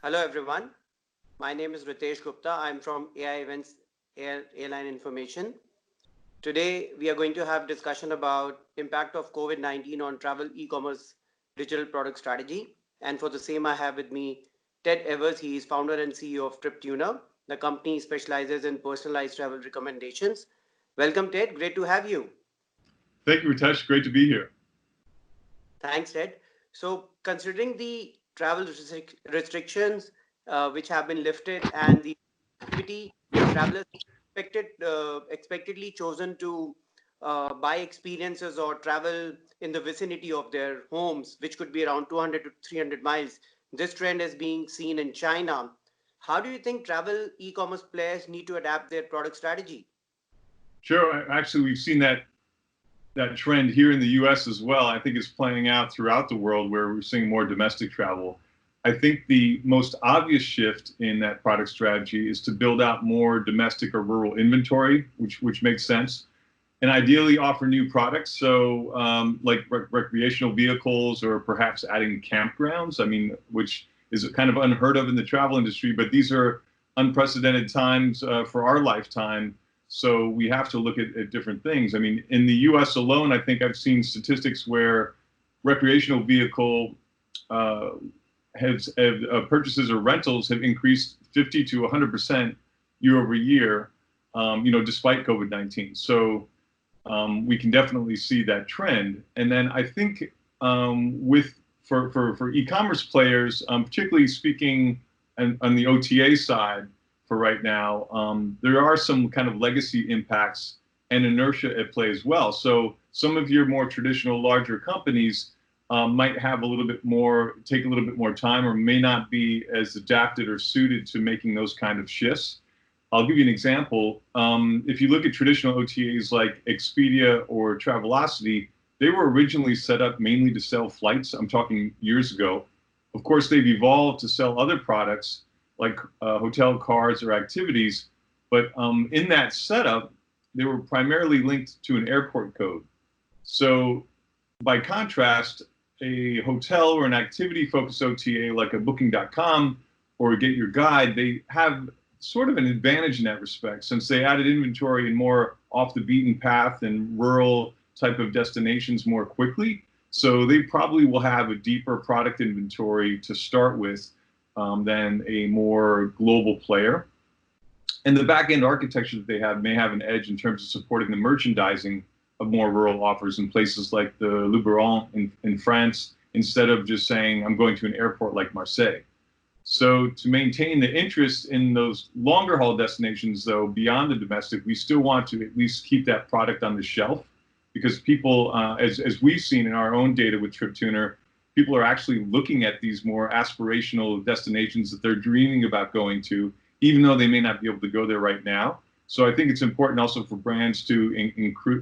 Hello everyone. My name is Ritesh Gupta. I'm from AI Events Airline Information. Today we are going to have discussion about impact of COVID-19 on travel e-commerce digital product strategy. And for the same, I have with me Ted Evers. He is founder and CEO of TripTuner. The company specializes in personalized travel recommendations. Welcome, Ted. Great to have you. Thank you, Ritesh. Great to be here. Thanks, Ted. So, considering the travel restrictions which have been lifted and the activity, travelers expectedly chosen to buy experiences or travel in the vicinity of their homes, which could be around 200 to 300 miles. This trend is being seen in China. How do you think travel e-commerce players need to adapt their product strategy? Sure. Actually, we've seen that trend here in the U.S. as well. I think it's playing out throughout the world where we're seeing more domestic travel. I think the most obvious shift in that product strategy is to build out more domestic or rural inventory, which makes sense, and ideally offer new products. So, like recreational vehicles, or perhaps adding campgrounds. I mean, which is kind of unheard of in the travel industry, but these are unprecedented times for our lifetime. So we have to look at different things. I mean, in the U.S. alone, I think I've seen statistics where recreational vehicle purchases or rentals have increased 50 to 100% year over year, despite COVID-19. So we can definitely see that trend. And then I think for e-commerce players, particularly speaking on the OTA side for right now, there are some kind of legacy impacts and inertia at play as well. So some of your more traditional larger companies might have take a little bit more time, or may not be as adapted or suited to making those kind of shifts. I'll give you an example. If you look at traditional OTAs like Expedia or Travelocity, they were originally set up mainly to sell flights. I'm talking years ago. Of course, they've evolved to sell other products like hotel cards or activities. But in that setup, they were primarily linked to an airport code. So by contrast, a hotel or an activity-focused OTA like a Booking.com or Get Your Guide, they have sort of an advantage in that respect, since they added inventory in more off the beaten path and rural type of destinations more quickly. So they probably will have a deeper product inventory to start with than a more global player. And the back-end architecture that they have may have an edge in terms of supporting the merchandising of more rural offers in places like the Luberon in France, instead of just saying, I'm going to an airport like Marseille. So to maintain the interest in those longer haul destinations, though, beyond the domestic, we still want to at least keep that product on the shelf, because people, as we've seen in our own data with TripTuner, people are actually looking at these more aspirational destinations that they're dreaming about going to, even though they may not be able to go there right now. So I think it's important also for brands to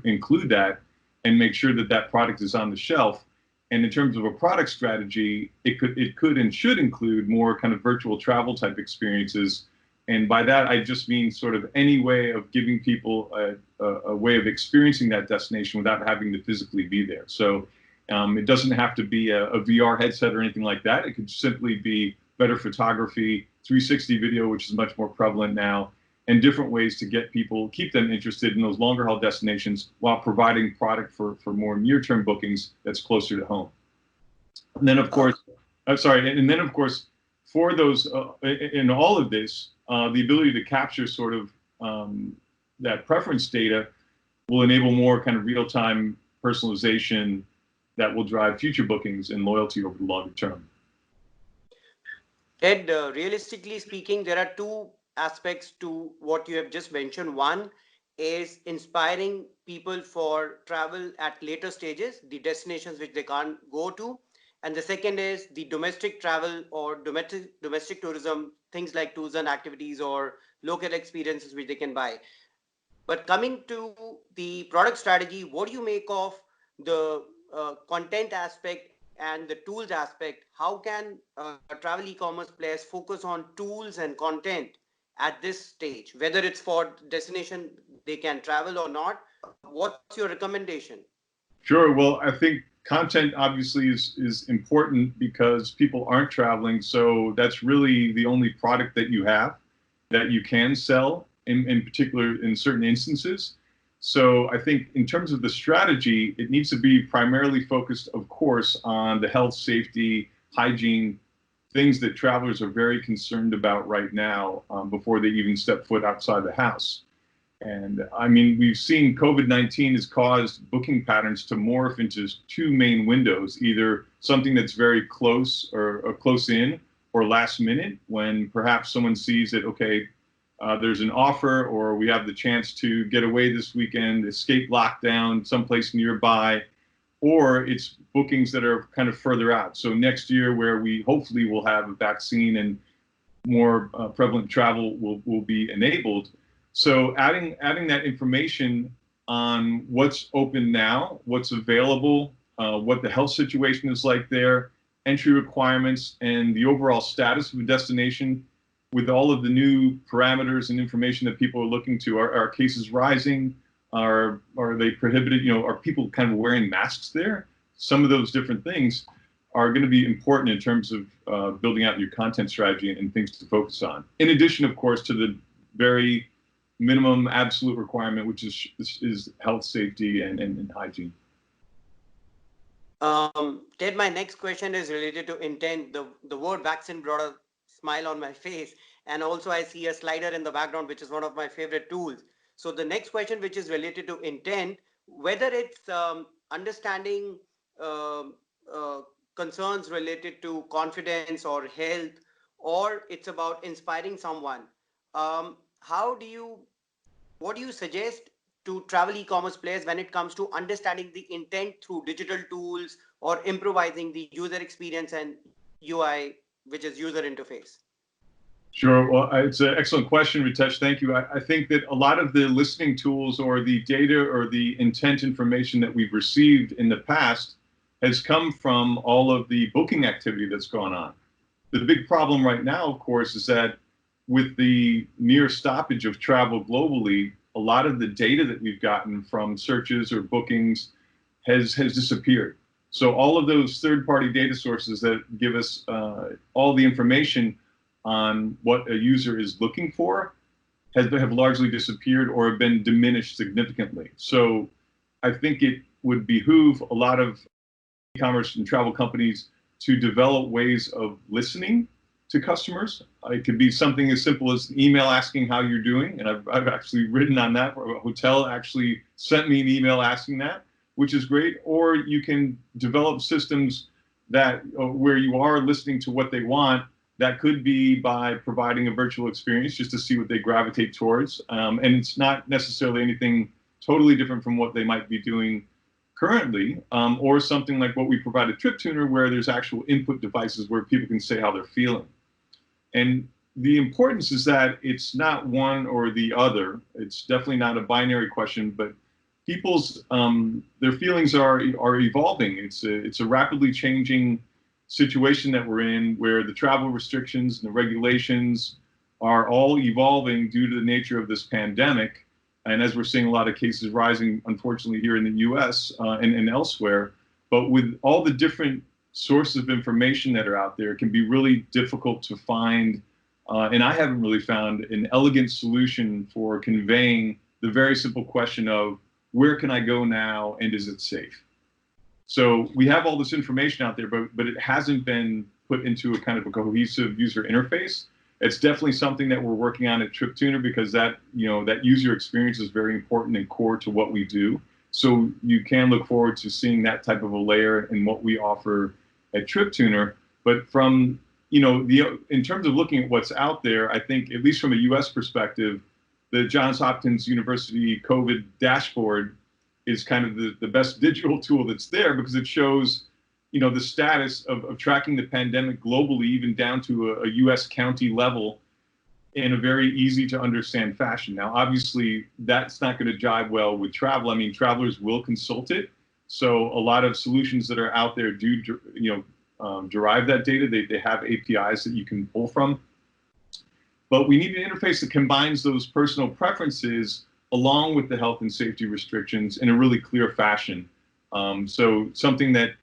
include that and make sure that that product is on the shelf. And in terms of a product strategy, it could and should include more kind of virtual travel type experiences. And by that, I just mean sort of any way of giving people a way of experiencing that destination without having to physically be there. So it doesn't have to be a VR headset or anything like that. It could simply be better photography, 360 video, which is much more prevalent now, and different ways to keep them interested in those longer haul destinations while providing product for more near-term bookings that's closer to home. And then, of course, for those, in all of this, the ability to capture sort of that preference data will enable more kind of real-time personalization that will drive future bookings and loyalty over the longer term. Ed, realistically speaking, there are two aspects to what you have just mentioned. One is inspiring people for travel at later stages, the destinations which they can't go to. And the second is the domestic travel or domestic tourism, things like tours and activities or local experiences which they can buy. But coming to the product strategy, what do you make of the content aspect and the tools aspect? How can travel e-commerce players focus on tools and content at this stage, whether it's for destination they can travel or not? What's your recommendation? Sure. Well, I think content obviously is important because people aren't traveling. So that's really the only product that you have that you can sell in particular in certain instances. So I think in terms of the strategy, it needs to be primarily focused, of course, on the health, safety, hygiene, things that travelers are very concerned about right now before they even step foot outside the house. And I mean, we've seen COVID-19 has caused booking patterns to morph into two main windows, either something that's very close or close in, or last minute when perhaps someone sees that, okay, there's an offer or we have the chance to get away this weekend, escape lockdown someplace nearby, or it's bookings that are kind of further out. So next year where we hopefully will have a vaccine and more prevalent travel will be enabled. So adding that information on what's open now, what's available, what the health situation is like there, entry requirements, and the overall status of a destination with all of the new parameters and information that people are looking to. Are cases rising? Are they prohibited? You know, are people kind of wearing masks there? Some of those different things are going to be important in terms of building out your content strategy and things to focus on. In addition, of course, to the very minimum absolute requirement, which is health, safety, and hygiene. Ted, my next question is related to intent. The word vaccine brought a smile on my face. And also I see a slider in the background, which is one of my favorite tools. So the next question, which is related to intent, whether it's understanding concerns related to confidence or health, or it's about inspiring someone. How do you, what do you suggest to travel e-commerce players when it comes to understanding the intent through digital tools or improvising the user experience and UI, which is user interface? Sure. Well, it's an excellent question, Ritesh. Thank you. I think that a lot of the listening tools or the data or the intent information that we've received in the past has come from all of the booking activity that's gone on. The big problem right now, of course, is that with the near stoppage of travel globally, a lot of the data that we've gotten from searches or bookings has disappeared. So all of those third-party data sources that give us all the information on what a user is looking for have largely disappeared or have been diminished significantly. So I think it would behoove a lot of e-commerce and travel companies to develop ways of listening to customers. It could be something as simple as an email asking how you're doing, and I've actually written on that. A hotel actually sent me an email asking that, which is great. Or you can develop systems that where you are listening to what they want. That could be by providing a virtual experience just to see what they gravitate towards. And it's not necessarily anything totally different from what they might be doing currently, or something like what we provide at TripTuner, where there's actual input devices where people can say how they're feeling. And the importance is that it's not one or the other. It's definitely not a binary question, but people's their feelings are evolving. It's a rapidly changing situation that we're in, where the travel restrictions and the regulations are all evolving due to the nature of this pandemic. And as we're seeing a lot of cases rising, unfortunately, here in the US and elsewhere, but with all the different sources of information that are out there, it can be really difficult to find, and I haven't really found an elegant solution for conveying the very simple question of where can I go now and is it safe? So we have all this information out there, but it hasn't been put into a kind of a cohesive user interface. It's definitely something that we're working on at TripTuner, because that user experience is very important and core to what we do. So you can look forward to seeing that type of a layer in what we offer at TripTuner. But from, in terms of looking at what's out there, I think, at least from a US perspective, the Johns Hopkins University COVID dashboard is kind of the best digital tool that's there, because it shows, the status of tracking the pandemic globally, even down to a US county level, in a very easy to understand fashion. Now, obviously, that's not going to jive well with travel. I mean, travelers will consult it. So a lot of solutions that are out there do, derive that data. They have APIs that you can pull from. But we need an interface that combines those personal preferences along with the health and safety restrictions in a really clear fashion. So something that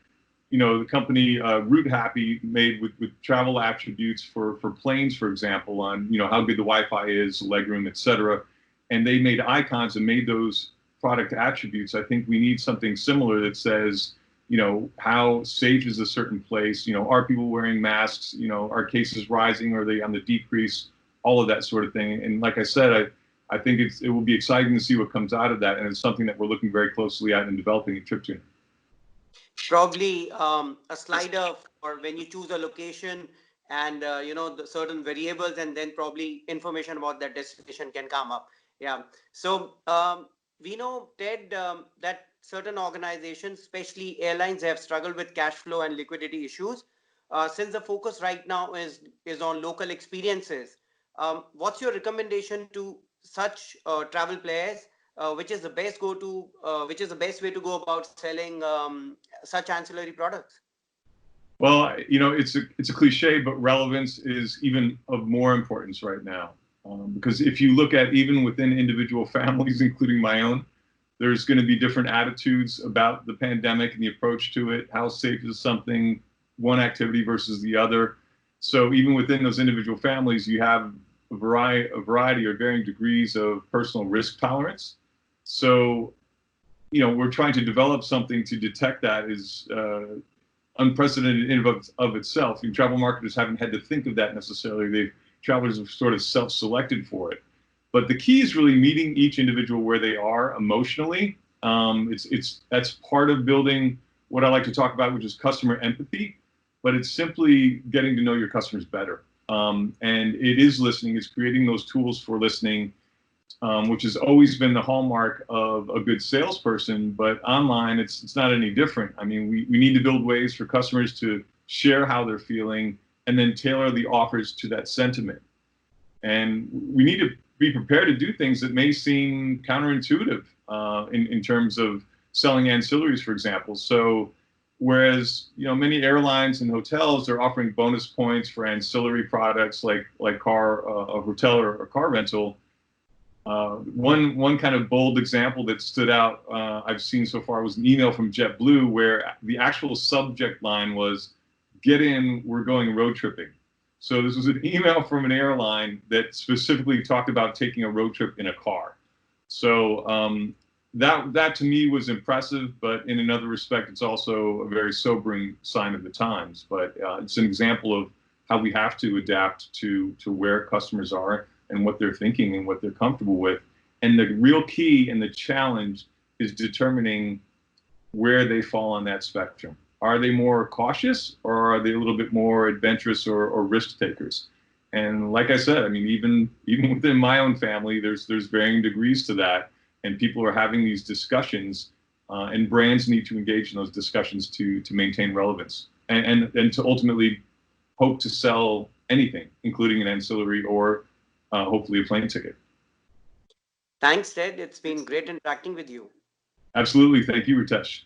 the company Route Happy made with travel attributes for planes, for example, on how good the Wi-Fi is, legroom, etc. And they made icons and made those product attributes. I think we need something similar that says, how safe is a certain place? Are people wearing masks? Are cases rising? Are they on the decrease? All of that sort of thing. And like I said, I think it will be exciting to see what comes out of that, and it's something that we're looking very closely at in developing at TripTune. Probably a slider for when you choose a location and the certain variables, and then probably information about that destination can come up. Yeah. So we know, Ted, that certain organizations, especially airlines, have struggled with cash flow and liquidity issues. Since the focus right now is on local experiences, what's your recommendation to such travel players? Which is the best which is the best way to go about selling such ancillary products? Well, it's a cliche, but relevance is even of more importance right now. Because if you look at even within individual families, including my own, there's going to be different attitudes about the pandemic and the approach to it. How safe is something, one activity versus the other? So even within those individual families, you have a variety or varying degrees of personal risk tolerance. So, we're trying to develop something to detect that is unprecedented in of itself. Travel marketers haven't had to think of that necessarily. Travelers have sort of self-selected for it. But the key is really meeting each individual where they are emotionally. That's part of building what I like to talk about, which is customer empathy. But it's simply getting to know your customers better. And it is listening. It's creating those tools for listening, which has always been the hallmark of a good salesperson. But online, it's not any different. I mean, we need to build ways for customers to share how they're feeling and then tailor the offers to that sentiment. And we need to be prepared to do things that may seem counterintuitive in terms of selling ancillaries, for example. So whereas many airlines and hotels are offering bonus points for ancillary products like a hotel or car rental, one kind of bold example that stood out I've seen so far was an email from JetBlue where the actual subject line was, "Get in, we're going road tripping." So this was an email from an airline that specifically talked about taking a road trip in a car. So that to me was impressive, but in another respect, it's also a very sobering sign of the times. But it's an example of how we have to adapt to where customers are and what they're thinking and what they're comfortable with. And the real key and the challenge is determining where they fall on that spectrum. Are they more cautious, or are they a little bit more adventurous or risk takers? And like I said, I mean, even within my own family, there's varying degrees to that, and people are having these discussions, and brands need to engage in those discussions to maintain relevance and to ultimately hope to sell anything, including an ancillary or hopefully a plane ticket. Thanks, Ted. It's been great interacting with you. Absolutely. Thank you, Ritesh.